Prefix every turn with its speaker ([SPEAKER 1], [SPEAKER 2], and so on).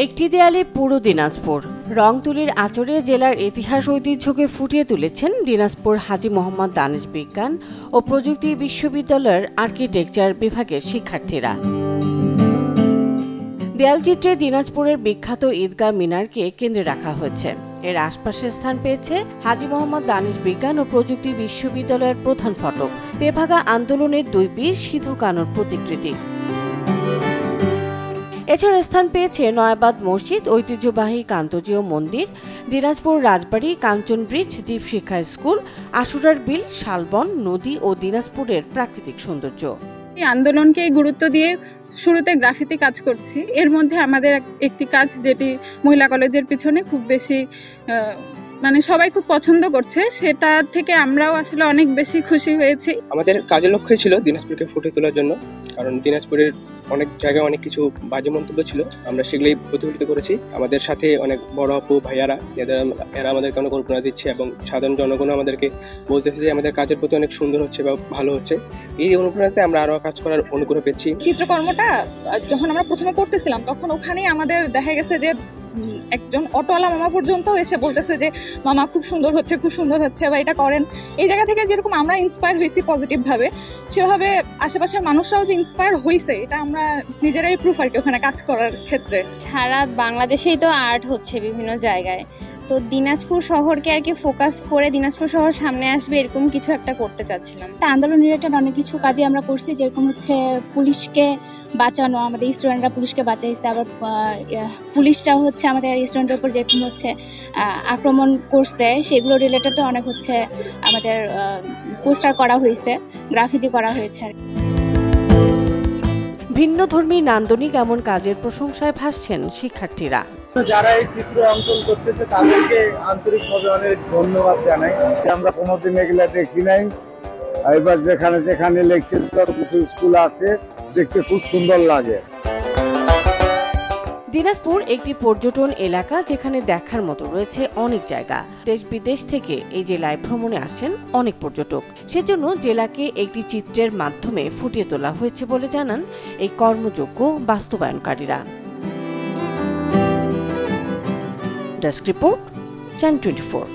[SPEAKER 1] একটি দেয়ালে পুরো দিনাজপুর রং তুলির আঁচড়ে জেলার ইতিহাস ঐতিহ্যকে ফুটিয়ে তুলেছেন দিনাজপুর হাজী মোহাম্মদ দানেশ বিজ্ঞান ও প্রযুক্তি বিশ্ববিদ্যালয়ের আর্কিটেকচার বিভাগের শিক্ষার্থীরা। দেয়ালচিত্রে দিনাজপুরের বিখ্যাত ঈদগাহ মিনারকে কেন্দ্রে রাখা হয়েছে। এর আশপাশে স্থান পেয়েছে হাজী মোহাম্মদ দানেশ বিজ্ঞান ও প্রযুক্তি বিশ্ববিদ্যালয়ের প্রধান ফটক, তেভাগা আন্দোলনের দুই বীর সিধু কানুর প্রতিকৃতি। এছাড়া স্থান পেয়েছে নয়াবাদ মসজিদ, ঐতিহ্যবাহী কান্তজীয় মন্দির, দিনাজপুর রাজবাড়ি, কাঞ্চন ব্রিজ, দ্বীপ শিক্ষা স্কুল, আশুরার বিল, শালবন নদী ও দিনাজপুরের প্রাকৃতিক সৌন্দর্য।
[SPEAKER 2] এই আন্দোলনকে গুরুত্ব দিয়ে শুরুতে গ্রাফিতি কাজ করছি। এর মধ্যে আমাদের একটি কাজ যেটি মহিলা কলেজের পিছনে খুব বেশি সবাই খুব পছন্দ করছে, সেটা থেকে আমরাও আসলে অনেক বেশি খুশি হয়েছি।
[SPEAKER 3] আমাদের কাজের লক্ষ্যই ছিল দিনাজপুরকে ফুটিয়ে তোলার জন্য, কারণ দিনাজপুরের অনেক জায়গায় অনেক কিছু বাজে মন্তব্য ছিল, আমরা সেগুলোই প্রতিফলিত করেছি। আমাদের সাথে অনেক বড় আপু ভাইয়ারা এরা আমাদেরকে অনেক অনুপ্রেরণা দিচ্ছে এবং সাধারণ জনগণ আমাদেরকে বলতেছে যে আমাদের কাজের প্রতি অনেক সুন্দর হচ্ছে বা ভালো হচ্ছে। এই অনুপ্রেরণাতে আমরা আরো কাজ করার অনুগ্রহ পেয়েছি।
[SPEAKER 4] চিত্রকর্মটা যখন আমরা প্রথমে করতেছিলাম তখন ওখানেই আমাদের দেখা গেছে যে একজন অটোওয়ালা মামা পর্যন্ত এসে বলতেছে যে মামা খুব সুন্দর হচ্ছে বা এটা করেন। এই জায়গা থেকে যেরকম আমরা ইন্সপায়ার হয়েছি পজিটিভ ভাবে, সেভাবে আশেপাশের মানুষরাও যে ইন্সপায়ার হয়েছে এটা আমরা নিজেরাই প্রুফ আর কি ওখানে কাজ করার ক্ষেত্রে।
[SPEAKER 5] সারা বাংলাদেশেই তো আর্ট হচ্ছে বিভিন্ন জায়গায়, তো দিনাজপুর শহরকে আর কি ফোকাস করে দিনাজপুর শহর সামনে আসবে এরকম কিছু একটা করতে চাচ্ছিলাম।
[SPEAKER 6] আন্দোলন রিলেটেড অনেক কিছু কাজে আমরা করছি, যেরকম হচ্ছে পুলিশকে বাঁচানো, আমাদের স্টুডেন্টরা পুলিশকে বাঁচাইছে, আবার পুলিশরাও হচ্ছে আমাদের স্টুডেন্টের উপর যেরকম হচ্ছে আক্রমণ করছে সেগুলো রিলেটেডও অনেক হচ্ছে আমাদের পোস্টার করা হয়েছে, গ্রাফিতি করা হয়েছে।
[SPEAKER 1] ভিন্নধর্মী নান্দনিক এমন কাজের প্রশংসায় ভাসছেন শিক্ষার্থীরা।
[SPEAKER 7] যারা এই চিত্র অঙ্কন করতেছে তাদেরকে আন্তরিকভাবে অনেক ধন্যবাদ জানাই। আমরা কোনোদিন এগুলা দেখি নাই, এবার যেখানে যেখানে লেকচার কিছু স্কুল আছে দেখতে খুব সুন্দর লাগে।
[SPEAKER 1] দিনাজপুর একটি পর্যটন এলাকা, যেখানে দেখার মতো রয়েছে অনেক জায়গা। দেশ বিদেশ থেকে এই জেলায় ভ্রমণে আসেন অনেক পর্যটক। সেজন্য জেলাকে একটি চিত্রের মাধ্যমে ফুটিয়ে তোলা হয়েছে বলে জানান এই কর্মযোগ্য বাস্তবায়নকারীরা। Desk report, channel 24।